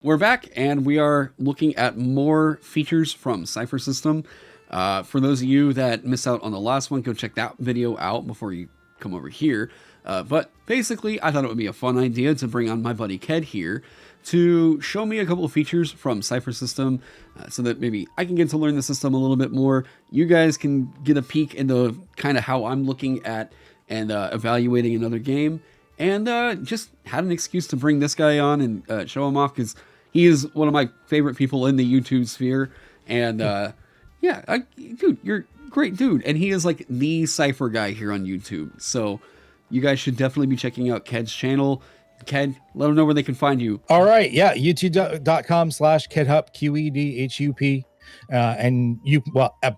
We're back, and we are looking at more features from Cypher System. For those of you that missed out on the last one, go check that video out before you come over here. But basically, I thought it would be a fun idea to bring on my buddy Ked here to show me a couple of features from Cypher System so that maybe I can get to learn the system a little bit more. You guys can get a peek into kind of how I'm looking at and evaluating another game. And just had an excuse to bring this guy on and show him off because he is one of my favorite people in the YouTube sphere. And dude, you're a great dude. And he is like the Cypher guy here on YouTube. So you guys should definitely be checking out Ked's channel. Ked, let them know where they can find you. All right. Yeah. YouTube.com/KedHup, QEDHUP. And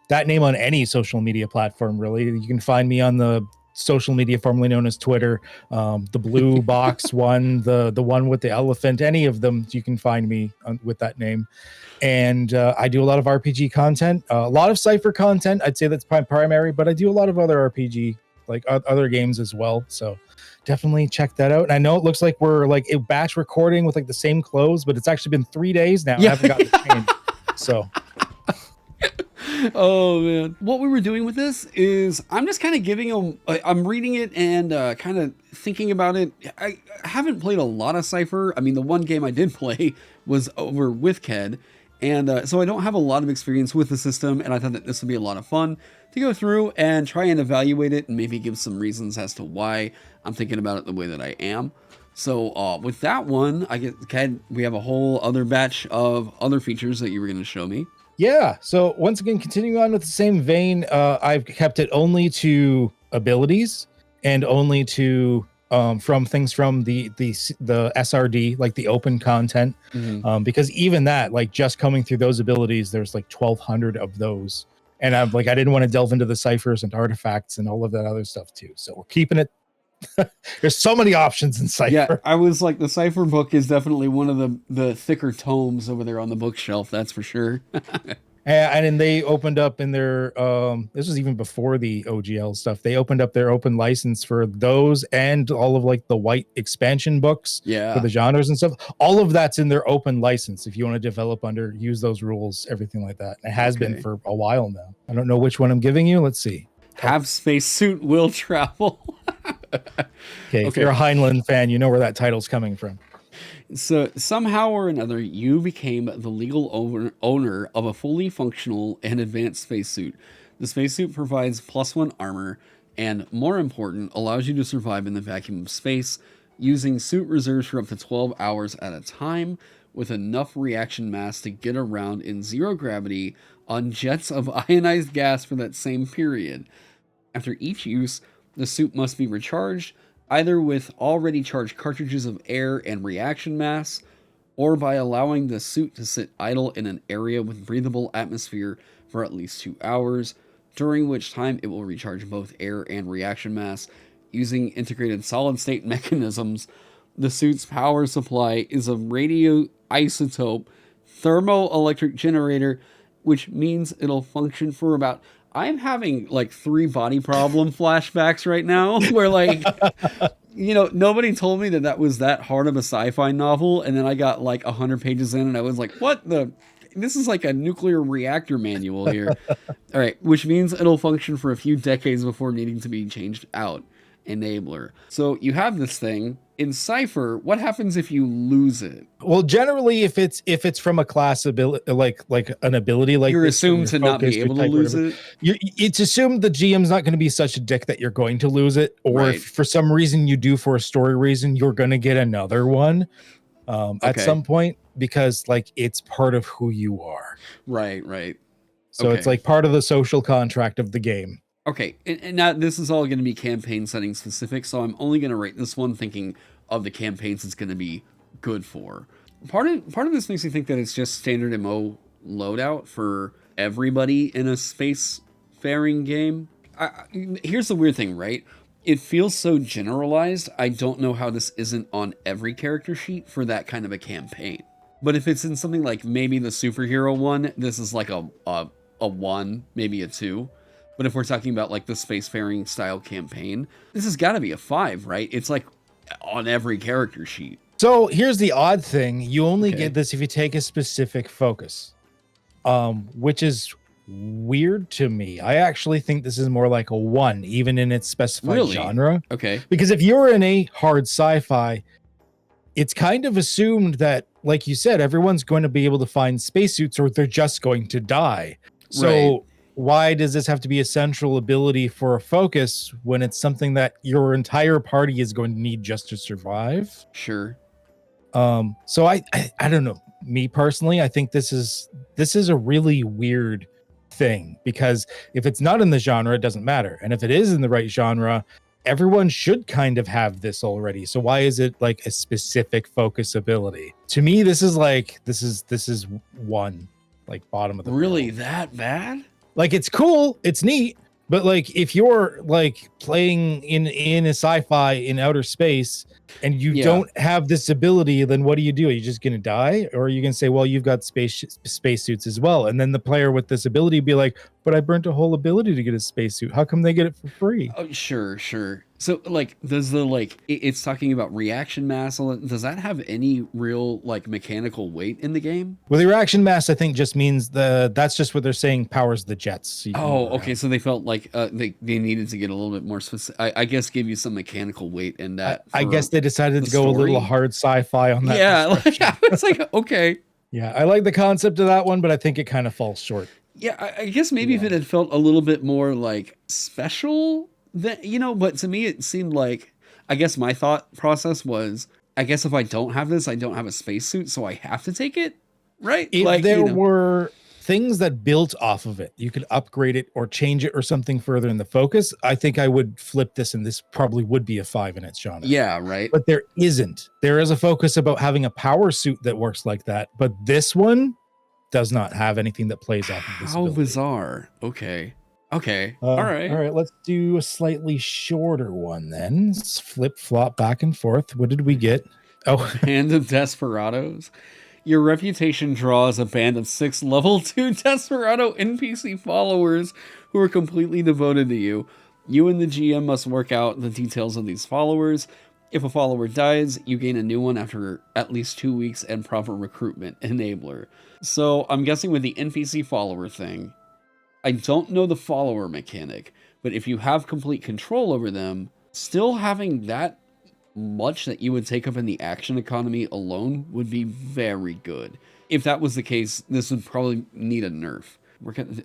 that name on any social media platform, really. You can find me on the social media formerly known as Twitter, the blue box one, the one with the elephant, any of them, you can find me with that name. And I do a lot of RPG content, a lot of Cypher content. I'd say that's primary, but I do a lot of other RPG, like other games as well. So definitely check that out. And I know it looks like we're like a batch recording with like the same clothes, but it's actually been 3 days now. Yeah. I haven't gotten the change. So oh man, what we were doing with this is I'm just kind of giving them, I'm reading it and kind of thinking about it. I haven't played a lot of Cypher. I mean, the one game I did play was over with Ked, and so I don't have a lot of experience with the system, and I thought that this would be a lot of fun to go through and try and evaluate it and maybe give some reasons as to why I'm thinking about it the way that I am. So with that one, Ked, we have a whole other batch of other features that you were going to show me. Yeah. So once again, continuing on with the same vein, I've kept it only to abilities and only to from things from the SRD, like the open content, because even that, like just coming through those abilities, there's like 1,200 of those, and I didn't want to delve into the ciphers and artifacts and all of that other stuff too. So we're keeping it. There's so many options in Cypher. Yeah, I was like, the Cypher book is definitely one of the thicker tomes over there on the bookshelf, that's for sure. And then they opened up in their this was even before the OGL stuff. They opened up their open license for those and all of like the white expansion books for the genres and stuff. All of that's in their open license. If you want to develop under, use those rules, everything like that. It has been for a while now. I don't know which one I'm giving you. Let's see. Have spacesuit will travel. Okay, if you're a Heinlein fan, you know where that title's coming from. So somehow or another, you became the legal owner of a fully functional and advanced spacesuit. The spacesuit provides +1 armor and, more important, allows you to survive in the vacuum of space using suit reserves for up to 12 hours at a time with enough reaction mass to get around in zero gravity on jets of ionized gas for that same period. After each use, the suit must be recharged, either with already charged cartridges of air and reaction mass, or by allowing the suit to sit idle in an area with breathable atmosphere for at least 2 hours, during which time it will recharge both air and reaction mass using integrated solid-state mechanisms. The suit's power supply is a radioisotope thermoelectric generator, which means it'll function for about... I'm having like 3 body problem flashbacks right now where like, you know, nobody told me that was that hard of a sci-fi novel. And then I got like 100 pages in and I was like, this is like a nuclear reactor manual here. All right. Which means it'll function for a few decades before needing to be changed out. Enabler. So you have this thing in Cypher. What happens if you lose it? Well, generally, if it's from a class ability, like an ability, like you're assumed to not be able to lose it. It's assumed the GM's not going to be such a dick that you're going to lose it, or if for some reason you do, for a story reason, you're going to get another one at some point, because like it's part of who you are. Right. So it's like part of the social contract of the game. Okay, and now this is all going to be campaign setting specific, so I'm only going to rate this one thinking of the campaigns it's going to be good for. Part of this makes me think that it's just standard MO loadout for everybody in a spacefaring game. Here's the weird thing, right? It feels so generalized, I don't know how this isn't on every character sheet for that kind of a campaign. But if it's in something like maybe the superhero one, this is like a 1, maybe a 2. But if we're talking about like the spacefaring style campaign, this has got to be a 5, right? It's like on every character sheet. So here's the odd thing. You only Okay. get this if you take a specific focus, which is weird to me. I actually think this is more like a 1, even in its specified Really? genre. Okay. Because if you're in a hard sci-fi, it's kind of assumed that, like you said, everyone's going to be able to find spacesuits or they're just going to die. So Right. why does this have to be a central ability for a focus when it's something that your entire party is going to need just to survive? Sure. So I don't know. Me personally, I think this is a really weird thing, because if it's not in the genre, it doesn't matter. And if it is in the right genre, everyone should kind of have this already. So why is it like a specific focus ability? To me, this is 1, like bottom of the Really barrel. that bad? Like, it's cool, it's neat, but like if you're like playing in a sci-fi in outer space and you don't have this ability, then what do? Are you just gonna die? Or are you gonna say, well, you've got spacesuits as well? And then the player with this ability be like, but I burnt a whole ability to get a spacesuit. How come they get it for free? Oh, sure. So, like, does the, like, it's talking about reaction mass, does that have any real, like, mechanical weight in the game? Well, the reaction mass, I think, just means that's just what they're saying powers the jets. So okay. So they felt like they needed to get a little bit more specific. I guess give you some mechanical weight in that. I guess they decided to go story. a little hard sci-fi on that. Yeah, it's like, okay. Yeah, I like the concept of that one, but I think it kind of falls short. Yeah, I guess maybe if it had felt a little bit more like special, then, but to me it seemed like, I guess my thought process was, I guess if I don't have this, I don't have a spacesuit, so I have to take it, right? If like, there were things that built off of it, you could upgrade it or change it or something further in the focus, I think I would flip this, and this probably would be a 5 in its genre. Yeah, right. But there isn't. There is a focus about having a power suit that works like that, but this one does not have anything that plays off of this. How bizarre. Okay. All right. All right. Let's do a slightly shorter one then. Let's flip flop back and forth. What did we get? Oh, Band of Desperados. Your reputation draws a band of 6 level 2 Desperado NPC followers who are completely devoted to you. You and the GM must work out the details of these followers. If a follower dies, you gain a new one after at least 2 weeks and proper recruitment enabler. So I'm guessing with the NPC follower thing, I don't know the follower mechanic, but if you have complete control over them, still having that much that you would take up in the action economy alone would be very good. If that was the case, this would probably need a nerf.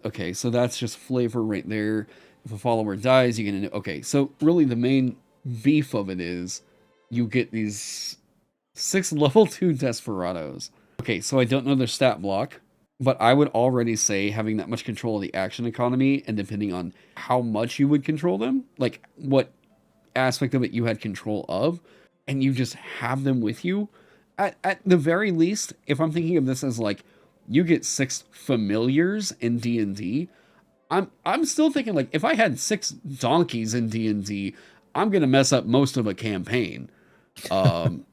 Okay, so that's just flavor right there. If a follower dies, you get okay, so really the main beef of it is you get these 6 level 2 Desperados. Okay, so I don't know their stat block, but I would already say having that much control of the action economy, and depending on how much you would control them, like what aspect of it you had control of, and you just have them with you, at the very least, if I'm thinking of this as like, you get 6 familiars in D&D, I'm still thinking like, if I had 6 donkeys in D&D, I'm gonna mess up most of a campaign.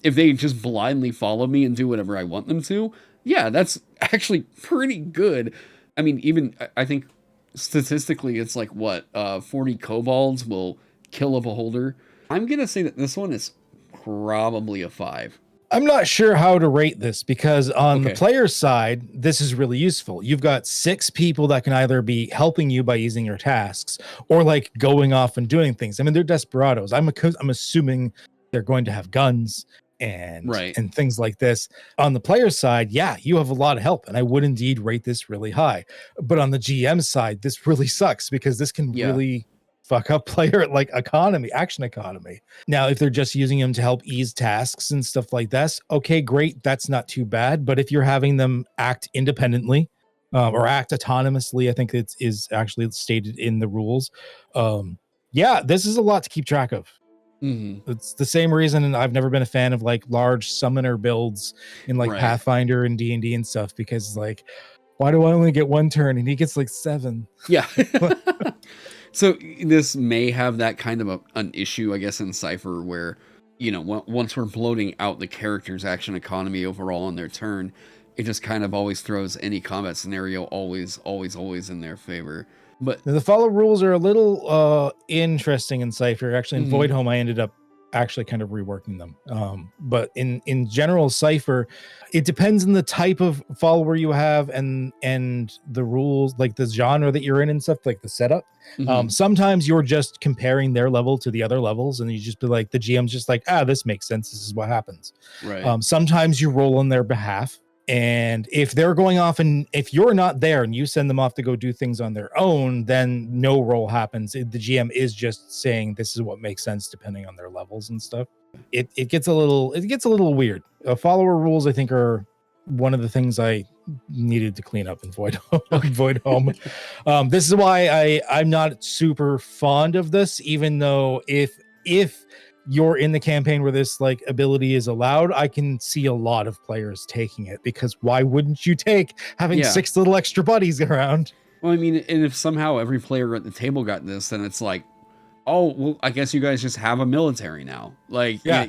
If they just blindly follow me and do whatever I want them to, yeah, that's actually pretty good. I mean, even I think statistically it's like what, 40 kobolds will kill a beholder. I'm gonna say that this one is probably a 5. I'm not sure how to rate this, because on the player side, this is really useful. You've got 6 people that can either be helping you by using your tasks or like going off and doing things. I mean, they're desperados. I'm assuming they're going to have guns and things like this. On the player side, yeah, you have a lot of help, and I would indeed rate this really high. But on the GM side, this really sucks, because this can really fuck up player like action economy. Now, if they're just using them to help ease tasks and stuff like this, okay, great, that's not too bad. But if you're having them act independently or act autonomously, I think it is actually stated in the rules. Yeah, this is a lot to keep track of. It's the same reason I've never been a fan of like large summoner builds in like Pathfinder and D&D and stuff, because like, why do I only get 1 turn and he gets like 7? Yeah. So this may have that kind of an issue, I guess, in Cipher, where, once we're bloating out the character's action economy overall on their turn, it just kind of always throws any combat scenario always in their favor. But the follow rules are a little interesting in Cipher. Actually, in Voidhome, I ended up actually kind of reworking them. But in general, Cipher, it depends on the type of follower you have and the rules, like the genre that you're in and stuff, like the setup. Sometimes you're just comparing their level to the other levels, and you just be like, the GM's just like, this makes sense. This is what happens. Right. Sometimes you roll on their behalf. And if they're going off and if you're not there and you send them off to go do things on their own, then no roll happens. The GM is just saying this is what makes sense depending on their levels and stuff. It gets a little weird. Follower rules, I think, are one of the things I needed to clean up in Void Home. This is why I'm not super fond of this, even though if you're in the campaign where this like ability is allowed, I can see a lot of players taking it, because why wouldn't you take having 6 little extra buddies around? Well, I mean, and if somehow every player at the table got this, then it's like, oh, well, I guess you guys just have a military now. Like, yeah.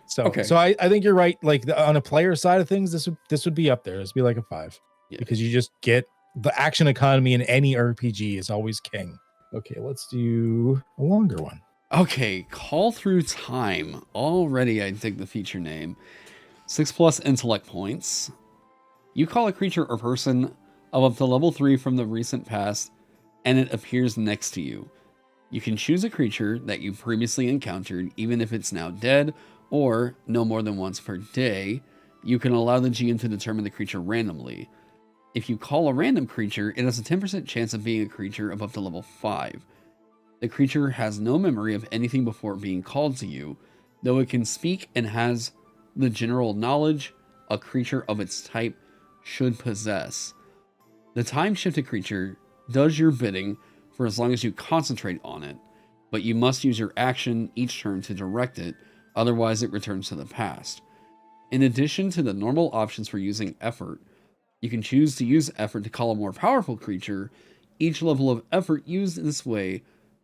So I think you're right. Like on a player side of things, this would be up there. This would be like a 5 because you just get the action economy in any RPG is always king. Okay, let's do a longer one. Okay, Call Through Time. Already I dig the feature name. 6+ intellect points. You call a creature or person of up to level 3 from the recent past, and it appears next to you. You can choose a creature that you previously encountered, even if it's now dead, or no more than once per day. You can allow the GM to determine the creature randomly. If you call a random creature, it has a 10% chance of being a creature of up to level 5. The creature has no memory of anything before being called to you, though it can speak and has the general knowledge a creature of its type should possess. The time-shifted creature does your bidding for as long as you concentrate on it, but you must use your action each turn to direct it, otherwise it returns to the past. In addition to the normal options for using effort, you can choose to use effort to call a more powerful creature. Each level of effort used in this way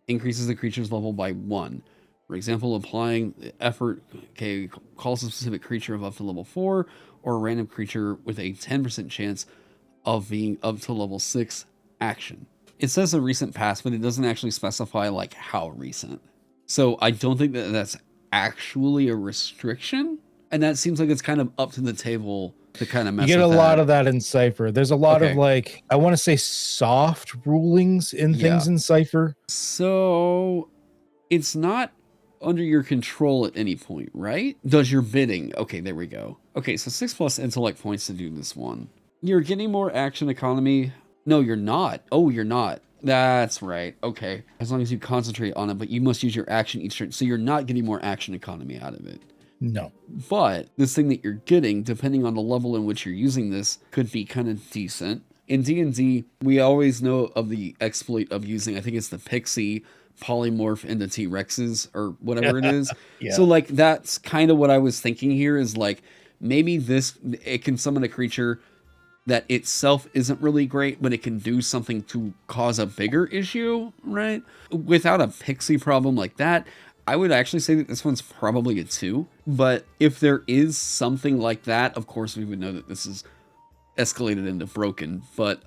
increases the creature's level by 1. For example, applying effort calls a specific creature of up to level 4, or a random creature with a 10% chance of being up to level 6 action. It says a recent past, but it doesn't actually specify like how recent. So I don't think that that's actually a restriction, and that seems like it's kind of up to the table to kind of mess with that. You get a lot of that in Cipher. There's a lot of like, I want to say soft rulings in things in Cipher. So it's not under your control at any point, right? Does your bidding. Okay, there we go. Okay, so 6+ intellect points to do this one. You're getting more action economy. No, you're not. Oh, you're not. That's right. Okay. As long as you concentrate on it, but you must use your action each turn. So you're not getting more action economy out of it. No. But this thing that you're getting, depending on the level in which you're using this, could be kind of decent. In D&D, we always know of the exploit of using, I think it's the pixie polymorph into T-Rexes or whatever it is. So like, that's kind of what I was thinking here is like, maybe it can summon a creature that itself isn't really great, but it can do something to cause a bigger issue, right? Without a pixie problem like that, I would actually say that this one's probably a 2. But if there is something like that, of course we would know that this is escalated into broken. But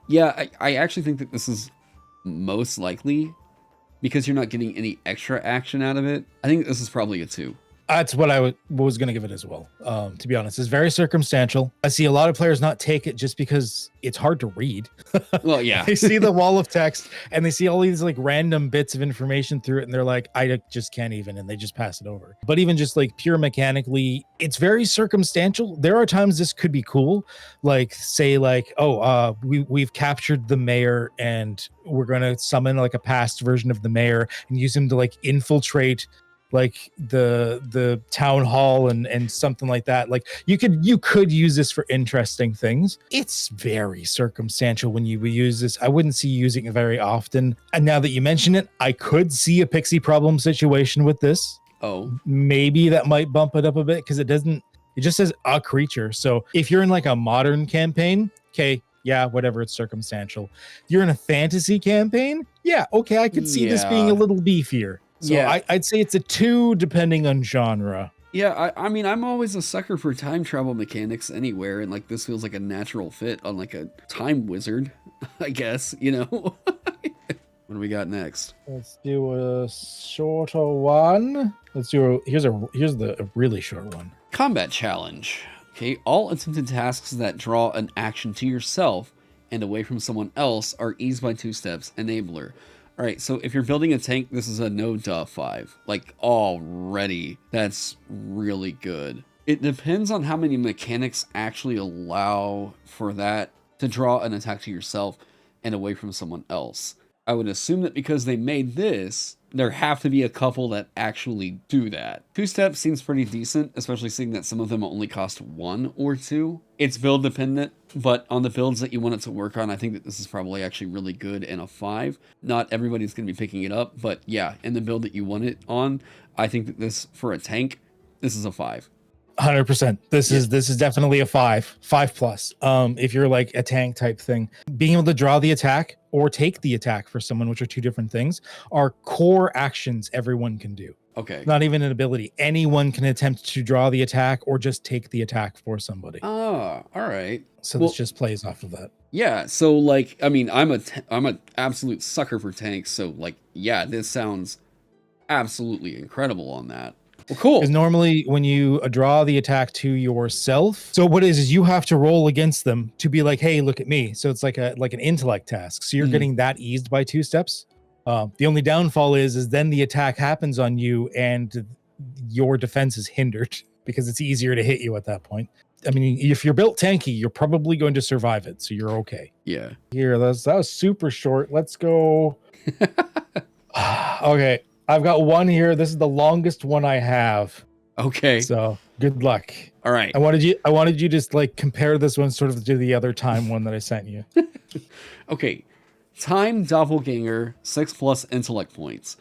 yeah, I actually think that this is most likely, because you're not getting any extra action out of it, I think this is probably a 2. That's what I was going to give it as well. To be honest, it's very circumstantial. I see a lot of players not take it just because it's hard to read. Well, yeah. They see the wall of text and they see all these like random bits of information through it, and they're like, I just can't even, and they just pass it over. But even just like pure mechanically, it's very circumstantial. There are times this could be cool, like say like, we've captured the mayor and we're going to summon like a past version of the mayor and use him to like infiltrate like the town hall and something like that. Like you could use this for interesting things. It's very circumstantial when you use this. I wouldn't see using it very often. And now that you mention it, I could see a pixie problem situation with this. Oh, maybe that might bump it up a bit, because it just says a creature. So if you're in like a modern campaign, okay, yeah, whatever, it's circumstantial. If you're in a fantasy campaign, yeah, okay, I could see this being a little beefier. So yeah, I'd say it's a 2 depending on genre. Yeah, I mean, I'm always a sucker for time travel mechanics anywhere, and like this feels like a natural fit on like a time wizard, I guess, you know? What What do we got next? Let's do a shorter one. Here's the really short one. Combat challenge. Okay, all attempted tasks that draw an action to yourself and away from someone else are eased by 2 steps. Enabler. All right, so if you're building a tank, this is a no duh 5. Like, already, that's really good. It depends on how many mechanics actually allow for that to draw an attack to yourself and away from someone else. I would assume that because they made this, there have to be a couple that actually do that. 2 steps seems pretty decent, especially seeing that some of them only cost 1 or 2. It's build dependent, but on the builds that you want it to work on, I think that this is probably actually really good and a 5. Not everybody's going to be picking it up, but yeah, in the build that you want it on, I think that this, for a tank, this is a 5. 100%. This is definitely a 5+. If you're like a tank type thing, being able to draw the attack or take the attack for someone, which are 2 different things, are core actions everyone can do. Okay. Not even an ability. Anyone can attempt to draw the attack or just take the attack for somebody. Ah, all right. So this just plays off of that. Yeah. So like, I mean, I'm an absolute sucker for tanks. So like, yeah, this sounds absolutely incredible on that. Well, cool. Because normally when you draw the attack to yourself, so what is you have to roll against them to be like, hey, look at me. So it's like an intellect task. So you're getting that eased by 2 steps. The only downfall is then the attack happens on you and your defense is hindered because it's easier to hit you at that point. I mean, if you're built tanky, you're probably going to survive it, so you're okay. Yeah. Here, that was super short. Let's go. Okay. I've got one here. This is the longest one I have. Okay. So good luck. All right. I wanted you to like compare this one sort of to the other time one that I sent you. Okay. Time doppelganger, 6+ intellect points.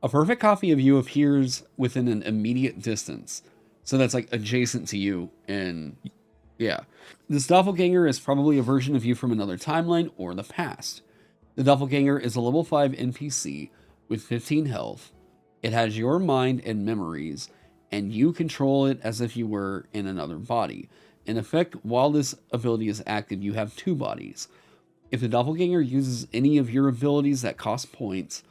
A perfect copy of you appears within an immediate distance. So that's like adjacent to you. And yeah. This doppelganger is probably a version of you from another timeline or the past. The doppelganger is a level 5 NPC with 15 health. It has your mind and memories, and you control it as if you were in another body. In effect, while this ability is active, you have 2 bodies. If the doppelganger uses any of your abilities that cost points,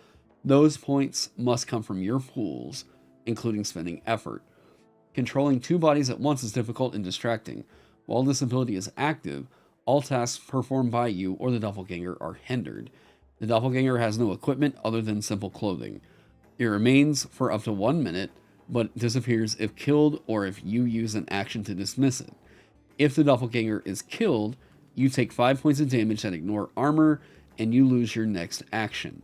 those points must come from your pools, including spending effort. Controlling 2 bodies at once is difficult and distracting. While this ability is active, all tasks performed by you or the doppelganger are hindered. The doppelganger has no equipment other than simple clothing. It remains for up to 1 minute, but disappears if killed or if you use an action to dismiss it. If the doppelganger is killed, you take 5 points of damage that ignore armor, and you lose your next action.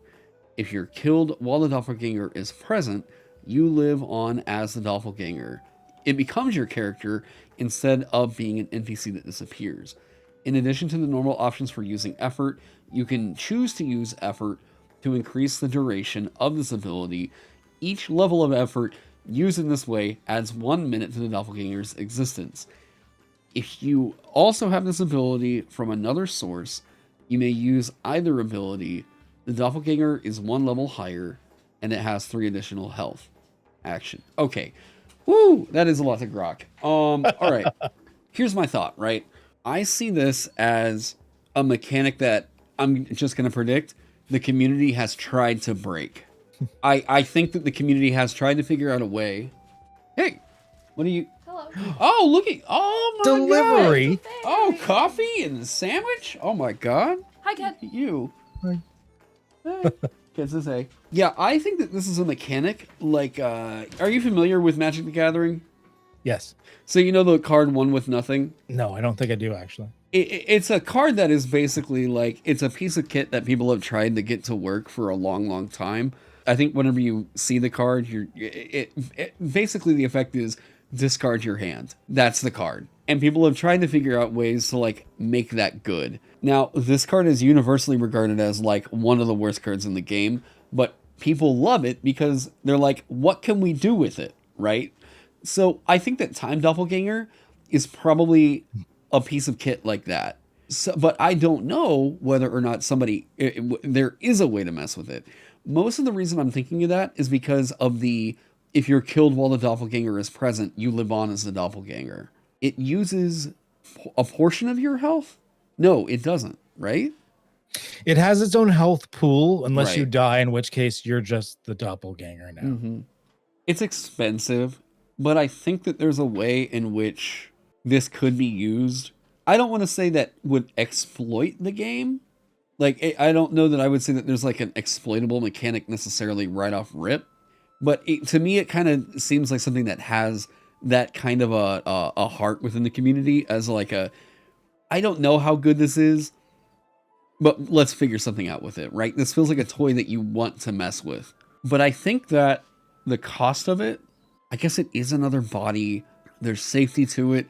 If you're killed while the doppelganger is present, you live on as the doppelganger. It becomes your character instead of being an NPC that disappears. In addition to the normal options for using effort, you can choose to use effort to increase the duration of this ability. Each level of effort used in this way adds 1 minute to the doppelganger's existence. If you also have this ability from another source, you may use either ability. The doppelganger is 1 level higher, and it has 3 additional health. Action. Okay. Woo! That is a lot to grok. All right. Here's my thought, right? I see this as a mechanic that I'm just going to predict the community has tried to break. I think that the community has tried to figure out a way. Hey, what are you? Hello. Oh, look at, oh my Delivery. God. Oh, coffee and a sandwich. Oh my God. Hi, Ken. You. Hi. Hey. Kids to say. Yeah, I think that this is a mechanic. Like, are you familiar with Magic the Gathering? Yes. So you know the card One with Nothing? No, I don't think I do actually. It's a card that is basically like, it's a piece of kit that people have tried to get to work for a long, long time. I think whenever you see the card, basically the effect is discard your hand. That's the card. And people have tried to figure out ways to like make that good. Now, this card is universally regarded as like one of the worst cards in the game, but people love it because they're like, what can we do with it, right? So I think that Time Doppelganger is probably a piece of kit like that. So, but I don't know whether or not there is a way to mess with it. Most of the reason I'm thinking of that is because of if you're killed while the doppelganger is present, you live on as the doppelganger. It uses a portion of your health? No, it doesn't, right? It has its own health pool, unless you Right. die, in which case you're just the doppelganger now. Mm-hmm. It's expensive, but I think that there's a way in which this could be used. I don't want to say that would exploit the game. Like, I don't know that I would say that there's like an exploitable mechanic necessarily right off rip, but to me, it kind of seems like something that has that kind of a heart within the community as like a, I don't know how good this is, but let's figure something out with it, right? This feels like a toy that you want to mess with. But I think that the cost of it, I guess it is another body. There's safety to it.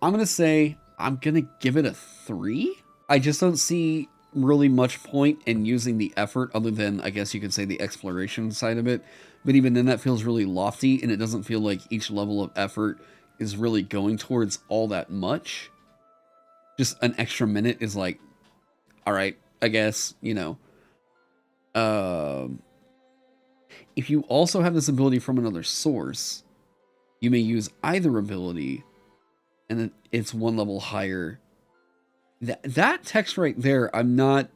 I'm going to say I'm going to give it a 3. I just don't see really much point in using the effort other than, I guess you could say, the exploration side of it. But even then, that feels really lofty, and it doesn't feel like each level of effort is really going towards all that much. Just an extra minute is like, all right, I guess, you know. If you also have this ability from another source, you may use either ability, and then it's one level higher. That text right there, I'm not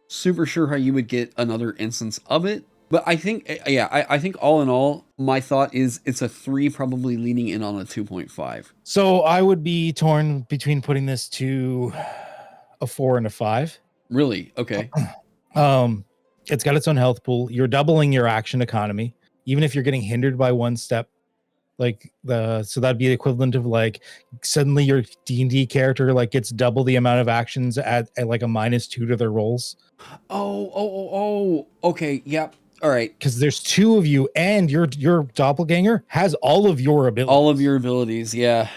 super sure how you would get another instance of it. But I think, yeah, I think all in all, my thought is it's a 3, probably leaning in on a 2.5. So I would be torn between putting this to a 4 and a 5. Really? Okay. It's got its own health pool. You're doubling your action economy, even if you're getting hindered by one step. So that'd be the equivalent of like suddenly your D&D character like gets double the amount of actions at like a -2 to their rolls. Oh. Okay. Yep. All right. Because there's 2 of you, and your doppelganger has all of your abilities. All of your abilities. Yeah.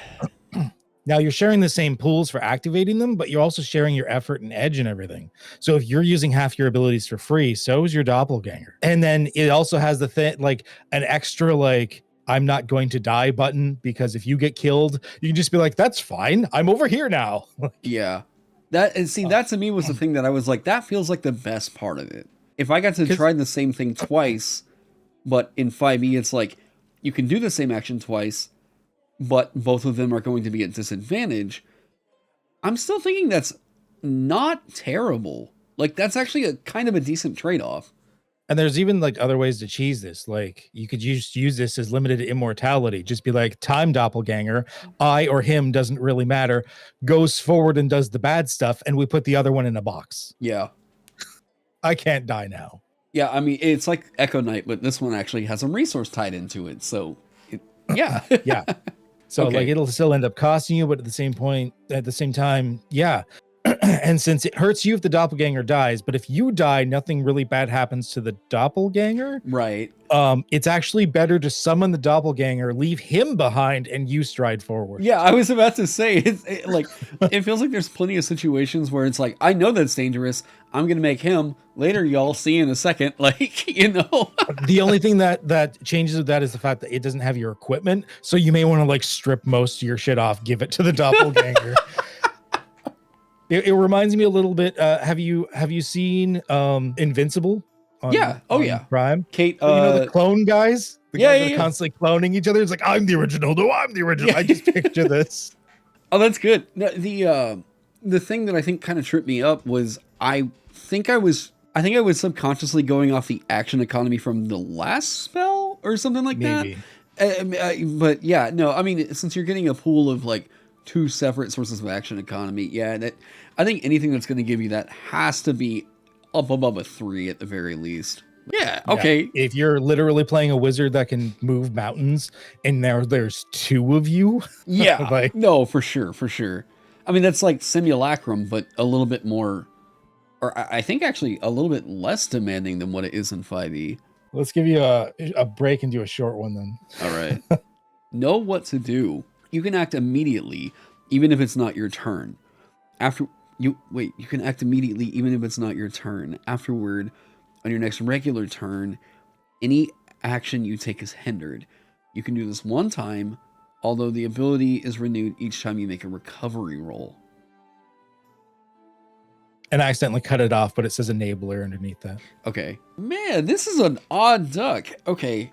Now you're sharing the same pools for activating them, but you're also sharing your effort and edge and everything. So if you're using half your abilities for free, so is your doppelganger. And then it also has the thing like an extra like I'm not going to die button, because if you get killed, you can just be like, that's fine. I'm over here now. Yeah. That to me was the thing that I was like, that feels like the best part of it. If I got to try the same thing twice, but in 5e, it's like you can do the same action twice, but both of them are going to be at disadvantage. I'm still thinking that's not terrible. Like, that's actually a kind of a decent trade-off. And there's even like other ways to cheese this. Like you could use this as limited immortality. Just be like, time doppelganger, I or him doesn't really matter, goes forward and does the bad stuff, and we put the other one in a box. Yeah. I can't die now. Yeah, I mean, it's like Echo Knight, but this one actually has some resource tied into it. So, yeah. Yeah. So Okay. like it'll still end up costing you, but at the same time, yeah. And since it hurts you if the doppelganger dies, but if you die, nothing really bad happens to the doppelganger. Right. It's actually better to summon the doppelganger, leave him behind, and you stride forward. Yeah, I was about to say, it feels like there's plenty of situations where it's like, I know that's dangerous. I'm going to make him. Later, y'all see in a second. Like, you know. The only thing that changes with that is the fact that it doesn't have your equipment. So you may want to like strip most of your shit off, give it to the doppelganger. It reminds me a little bit. Have you seen Invincible? Yeah. Yeah. Prime. Kate. You know the clone guys. The guys that are constantly cloning each other. It's like, I'm the original. No, I'm the original. Yeah. I just picture this. Oh, that's good. No, the thing that I think kind of tripped me up was I think I was subconsciously going off the action economy from the last spell or something like Maybe. that. But yeah, no. I mean, since you're getting a pool of like 2 separate sources of action economy, yeah, I think anything that's going to give you that has to be up above a 3 at the very least. Yeah, okay. Yeah. If you're literally playing a wizard that can move mountains and there's 2 of you. Yeah, like, no, for sure. I mean, that's like Simulacrum, but a little bit more, or I think actually a little bit less demanding than what it is in 5e. Let's give you a break and do a short one then. All right. Know what to do. You can act immediately, even if it's not your turn. You can act immediately, even if it's not your turn. Afterward, on your next regular turn, any action you take is hindered. You can do this one time, although the ability is renewed each time you make a recovery roll. And I accidentally cut it off, but it says enabler underneath that. Okay. Man, this is an odd duck. Okay.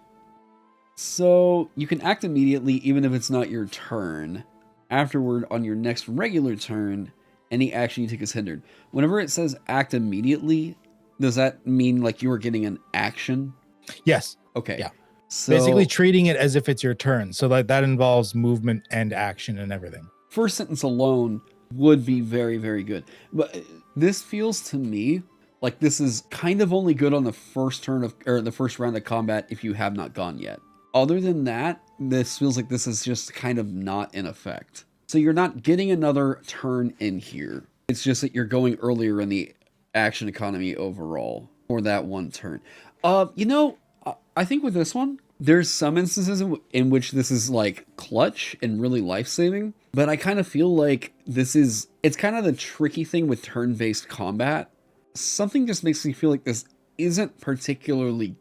So you can act immediately even if it's not your turn. Afterward, on your next regular turn, any action you take is hindered. Whenever it says act immediately, does that mean like you are getting an action? Yes. Okay. Yeah. So Basically treating it as if it's your turn. So that involves movement and action and everything. first sentence alone would be very, very good. But this feels to me like this is kind of only good on the first turn of, or the first round of combat if you have not gone yet. Other than that, this feels like this is just kind of not in effect. So you're not getting another turn in here. It's just that you're going earlier in the action economy overall for that one turn. You know, I think with this one, there's some instances in which this is like clutch and really life-saving, but I kind of feel like it's kind of the tricky thing with turn-based combat. Something just makes me feel like this isn't particularly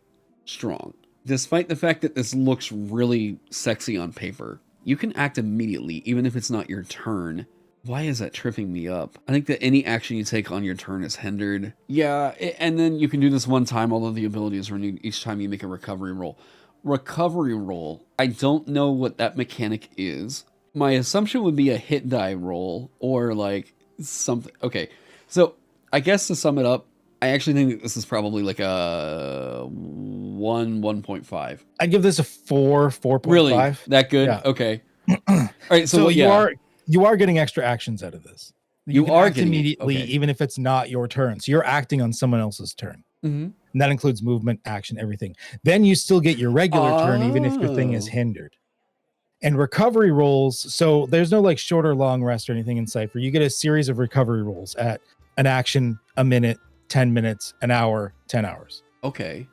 strong. Despite the fact that this looks really sexy on paper, you can act immediately, even if it's not your turn. Why is that tripping me up? I think that any action you take on your turn is hindered. Yeah, and then you can do this one time, although the ability is renewed each time you make a recovery roll. Recovery roll, I don't know what that mechanic is. My assumption would be a hit die roll or like something. Okay, so I guess to sum it up, I actually think that this is probably like a 1.5. I'd give this a 4.5. Really? That good? Yeah. Okay. All right, So you are getting extra actions out of this. You can are act getting immediately, okay. even if it's not your turn. So you're acting on someone else's turn. Mm-hmm. And that includes movement, action, everything. Then you still get your regular turn, even if your thing is hindered. And recovery rolls, so there's no like short or long rest or anything in Cypher. You get a series of recovery rolls at an action, a minute, 10 minutes, an hour, 10 hours. Okay.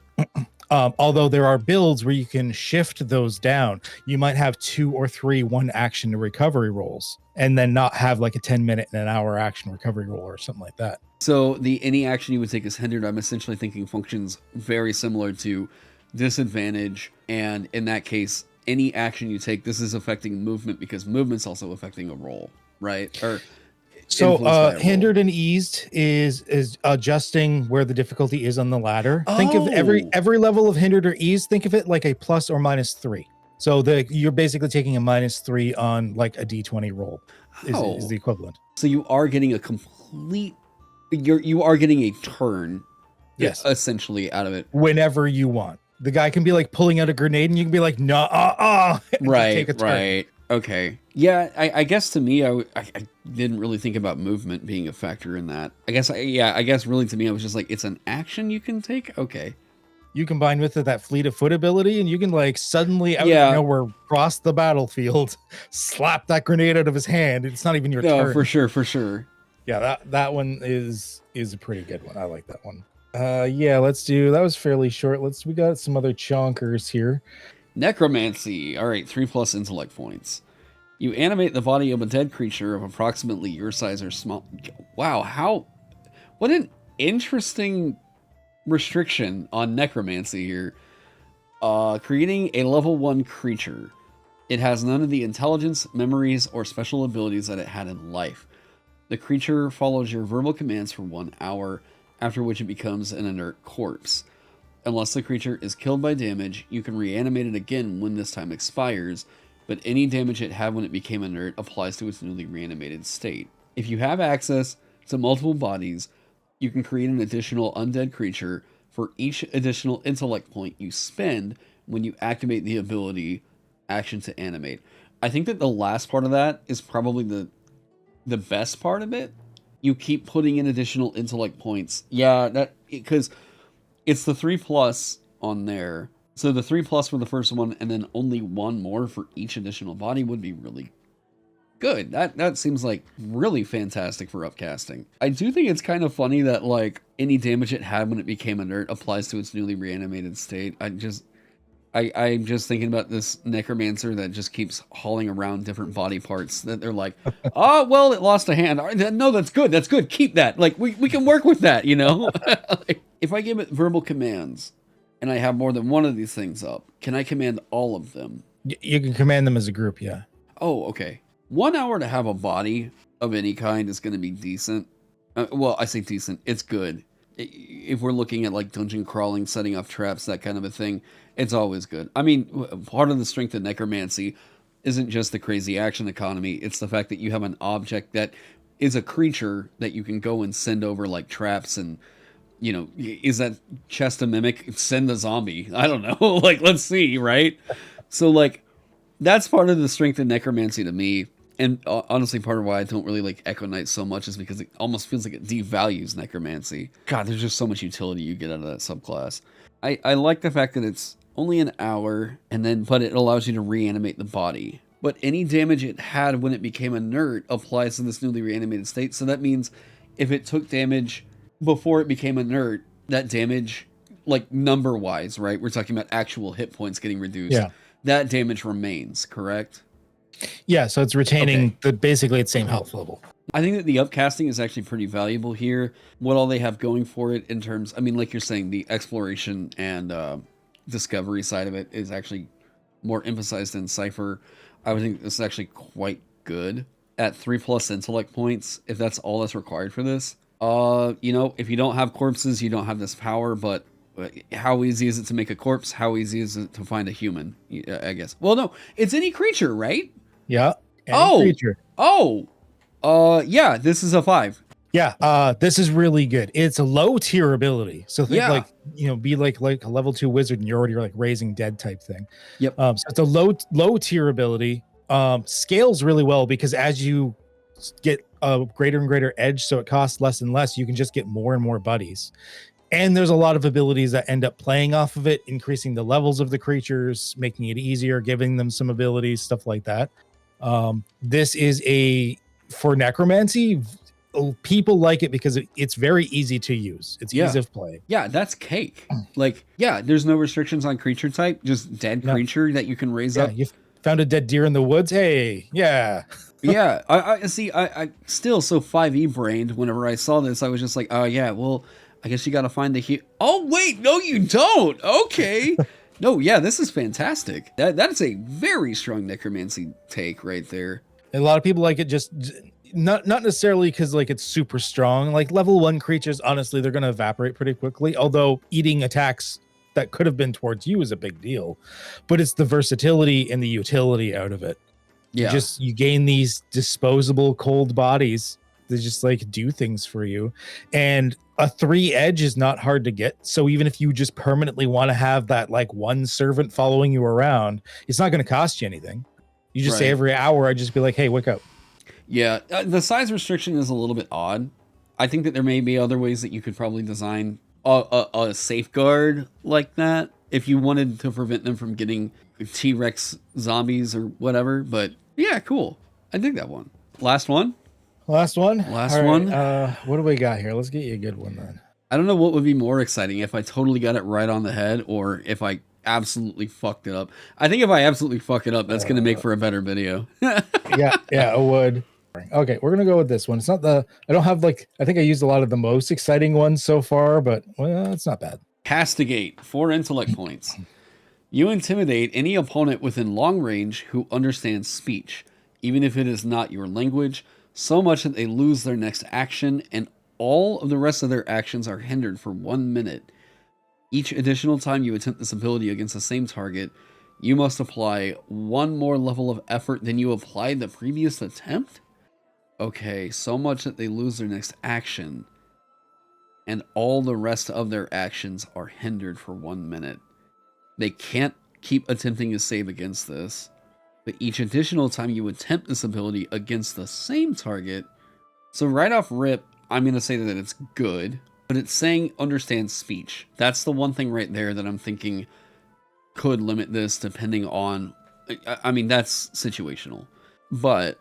Although there are builds where you can shift those down. You might have 2 or 3 one action recovery rolls and then not have like a 10-minute and an hour action recovery roll or something like that. So any action you would take is hindered. I'm essentially thinking functions very similar to disadvantage. And in that case, any action you take, this is affecting movement because movement's also affecting a roll, right? Or so hindered and eased is adjusting where the difficulty is on the ladder. Think of every level of hindered or eased, think of it like a plus or minus 3. So you're basically taking a minus 3 on like a d20 roll is the equivalent. So you are getting a complete you are getting a turn, yes, essentially out of it whenever you want. The guy can be like pulling out a grenade and you can be like, no, right, take a turn. Right. Okay. Yeah, I guess to me, I didn't really think about movement being a factor in that. I guess really to me, I was just like, it's an action you can take? Okay. You combine with it that fleet of foot ability and you can like suddenly out of nowhere cross the battlefield, slap that grenade out of his hand. It's not even your turn. For sure. Yeah, that one is a pretty good one. I like that one. Yeah, that was fairly short. We got some other chonkers here. Necromancy. All right, 3+ intellect points. You animate the body of a dead creature of approximately your size or small. Wow, what an interesting restriction on necromancy here. Creating a level 1 creature. It has none of the intelligence, memories, or special abilities that it had in life. The creature follows your verbal commands for 1 hour, after which it becomes an inert corpse. Unless the creature is killed by damage, you can reanimate it again when this time expires, but any damage it had when it became inert applies to its newly reanimated state. If you have access to multiple bodies, you can create an additional undead creature for each additional intellect point you spend when you activate the ability action to animate. I think that the last part of that is probably the best part of it. You keep putting in additional intellect points. Yeah, because it's the 3+ on there. So the 3+ for the first one, and then only 1 more for each additional body would be really good. That seems like really fantastic for upcasting. I do think it's kind of funny that like any damage it had when it became inert applies to its newly reanimated state. I'm just thinking about this necromancer that just keeps hauling around different body parts that they're like, well, it lost a hand. No, that's good. Keep that. Like we can work with that, you know? Like, if I give it verbal commands and I have more than one of these things up, can I command all of them? You can command them as a group, yeah. Oh, okay. 1 hour to have a body of any kind is going to be decent. Well, I say decent. It's good. If we're looking at like dungeon crawling, setting up traps, that kind of a thing, it's always good. I mean, part of the strength of necromancy isn't just the crazy action economy. It's the fact that you have an object that is a creature that you can go and send over like traps and, you know, is that chest a mimic? Send the zombie. I don't know. Like, let's see, right? So like, that's part of the strength of necromancy to me. And honestly, part of why I don't really like Echo Knight so much is because it almost feels like it devalues necromancy. God, there's just so much utility you get out of that subclass. I like the fact that it's only an hour, but it allows you to reanimate the body. But any damage it had when it became inert applies to this newly reanimated state. So that means if it took damage before it became inert, that damage, like number-wise, right? We're talking about actual hit points getting reduced. Yeah. That damage remains, correct? Yeah, so it's retaining basically its same health level. I think that the upcasting is actually pretty valuable here. What all they have going for it in terms, I mean, like you're saying, the exploration and discovery side of it is actually more emphasized in Cipher. I would think this is actually quite good at 3+ intellect points, if that's all that's required for this. You know, if you don't have corpses, you don't have this power, but how easy is it to make a corpse? How easy is it to find a human? I guess. Well, no, it's any creature, right? Yeah. Creature. Yeah, this is a 5. Yeah, this is really good. It's a low tier ability. So think like, you know, be like a level 2 wizard and you're already like raising dead type thing. Yep. So it's a low tier ability. Scales really well because as you get a greater and greater edge, so it costs less and less, you can just get more and more buddies. And there's a lot of abilities that end up playing off of it, increasing the levels of the creatures, making it easier, giving them some abilities, stuff like that. This is for necromancy, people like it because it's very easy to use. It's easy of play. Yeah, that's cake. Like, yeah, there's no restrictions on creature type, just dead creature that you can raise up. You found a dead deer in the woods. Hey, yeah. Yeah, I see. I still so 5e brained. Whenever I saw this, I was just like, oh yeah, well, I guess you got to find the Oh wait, no, you don't. Okay. No, yeah, this is fantastic. That's a very strong necromancy take right there. A lot of people like it just not necessarily because like it's super strong. Like level 1 creatures, honestly, they're going to evaporate pretty quickly. Although eating attacks that could have been towards you is a big deal, but it's the versatility and the utility out of it. Yeah, you gain these disposable cold bodies that just like do things for you, and a 3 edge is not hard to get. So even if you just permanently want to have that like one servant following you around, it's not going to cost you anything. You just say every hour, I just be like, hey, wake up. Yeah, the size restriction is a little bit odd. I think that there may be other ways that you could probably design a safeguard like that if you wanted to prevent them from getting T-Rex zombies or whatever. But yeah, cool. I dig that one. Last one. Last one. What do we got here? Let's get you a good one then. I don't know what would be more exciting, if I totally got it right on the head or if I absolutely fucked it up. I think if I absolutely fuck it up, that's going to make for a better video. yeah, it would. Okay, we're going to go with this one. It's not I don't have I think I used a lot of the most exciting ones so far, but well, it's not bad. Castigate, 4 intellect points. You intimidate any opponent within long range who understands speech, even if it is not your language, so much that they lose their next action and all of the rest of their actions are hindered for 1 minute. Each additional time you attempt this ability against the same target, you must apply 1 more level of effort than you applied the previous attempt? Okay, so much that they lose their next action, and all the rest of their actions are hindered for 1 minute. They can't keep attempting a save against this, but each additional time you attempt this ability against the same target, so right off rip, I'm going to say that it's good, but it's saying understand speech. That's the one thing right there that I'm thinking could limit this depending on, I mean, that's situational, but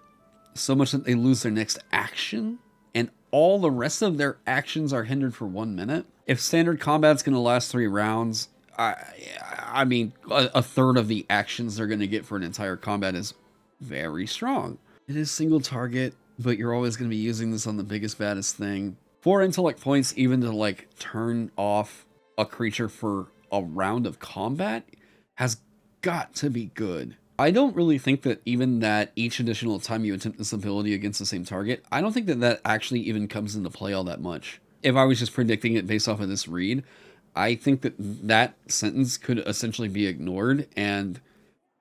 so much that they lose their next action and all the rest of their actions are hindered for 1 minute. If standard combat's going to last 3 rounds, I mean, a third of the actions they're going to get for an entire combat is very strong. It is single target, but you're always going to be using this on the biggest, baddest thing. 4 intellect points even to like turn off a creature for a round of combat has got to be good. I don't really think that even that each additional time you attempt this ability against the same target, I don't think that that actually even comes into play all that much. If I was just predicting it based off of this read, I think that that sentence could essentially be ignored and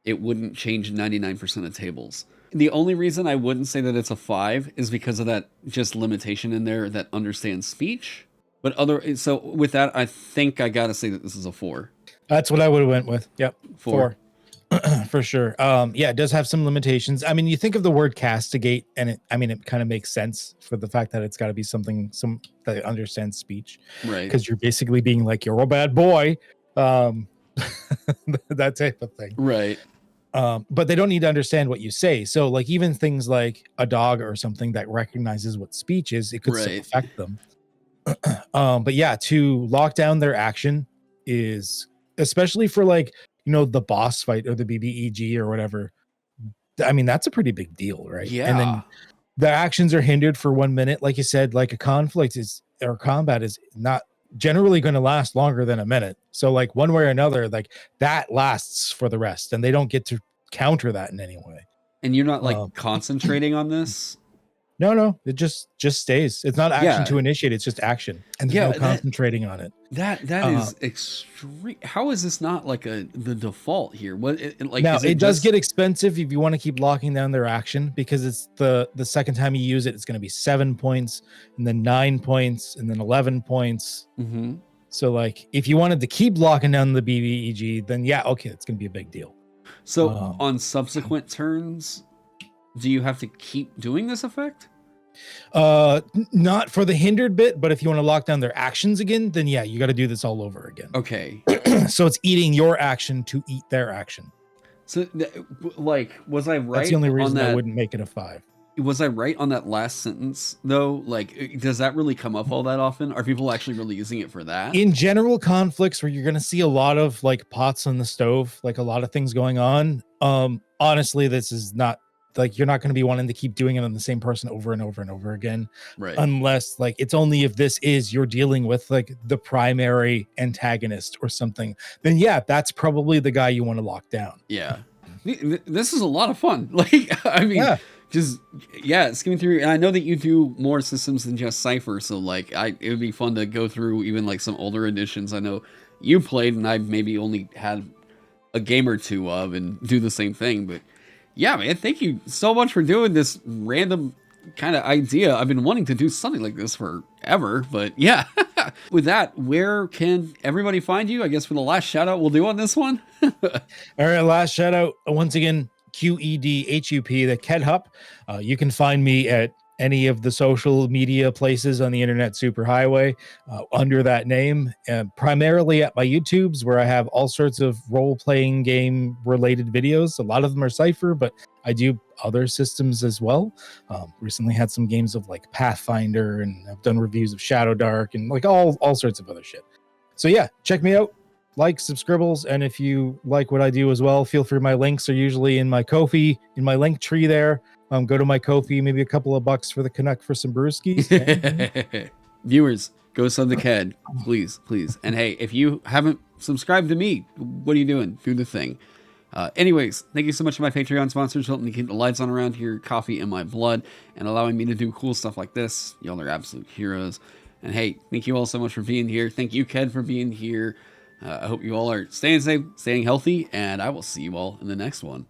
it wouldn't change 99% of tables. the only reason I wouldn't say that it's a 5 is because of that just limitation in there that understands speech. But so with that, I think I gotta say that this is a 4. That's what I would have went with. Yep. 4. For sure. Yeah, it does have some limitations. I mean, you think of the word castigate, and it kind of makes sense for the fact that it's got to be something that understands speech, Right? Because you're basically being like, you're a bad boy, that type of thing, Right. But they don't need to understand what you say. So, like, even things like a dog or something that recognizes what speech is, it could still affect them. But yeah, to lock down their action is, especially for like, the boss fight or the BBEG or whatever. I mean, that's a pretty big deal, right? Yeah. And then the actions are hindered for 1 minute. Like you said, like a conflict or combat is not generally going to last longer than a minute. So like one way or another, like that lasts for the rest, and they don't get to counter that in any way. And you're not like concentrating on this? No, it just stays. It's not action to initiate, it's just action. And there's no concentrating on it. That is extreme. How is this not like the default here? What like now it does get expensive if you want to keep locking down their action, because it's the second time you use it, it's going to be 7 points, and then 9 points, and then 11 points. Mm-hmm. So like if you wanted to keep locking down the BBEG, then yeah, okay, it's going to be a big deal. So on subsequent turns, do you have to keep doing this effect? Not for the hindered bit, but if you want to lock down their actions again, then yeah, you got to do this all over again. Okay. So it's eating your action to eat their action. So like, was I right? That's the only reason I wouldn't make it a 5. Was I right on that last sentence though? Like, does that really come up all that often? Are people actually really using it for that? In general conflicts where you're going to see a lot of like pots on the stove, like a lot of things going on. Honestly, this is not like, you're not going to be wanting to keep doing it on the same person over and over and over again. Right. Unless like, it's only if this is, you're dealing with like the primary antagonist or something, then yeah, that's probably the guy you want to lock down. Yeah. This is a lot of fun. Like, I mean, skimming through, and I know that you do more systems than just Cipher, so like it would be fun to go through even like some older editions I know you played and I maybe only had a game or two of, and do the same thing. But yeah, man, thank you so much for doing this random kind of idea. I've been wanting to do something like this forever, but yeah. With that, where can everybody find you? I guess for the last shout out we'll do on this one. All right, last shout out once again, QEDHUP, the KedHup. You can find me at any of the social media places on the internet superhighway under that name, primarily at my YouTubes, where I have all sorts of role-playing game related videos. A lot of them are Cipher, but I do other systems as well. Recently had some games of like Pathfinder, and I've done reviews of Shadow Dark and like all sorts of other shit. So yeah, check me out, like, subscribbles, and if you like what I do as well, feel free. My links are usually in my Ko-fi, in my link tree there. Go to my Ko-fi, maybe a couple of bucks for the Canuck for some brewskis. Viewers, go sub the Ked, please. And hey, if you haven't subscribed to me, what are you doing? Do the thing. Anyways, thank you so much to my Patreon sponsors, helping me keep the lights on around here, coffee in my blood, and allowing me to do cool stuff like this. Y'all are absolute heroes. And hey, thank you all so much for being here. Thank you, Ked, for being here. I hope you all are staying safe, staying healthy, and I will see you all in the next one.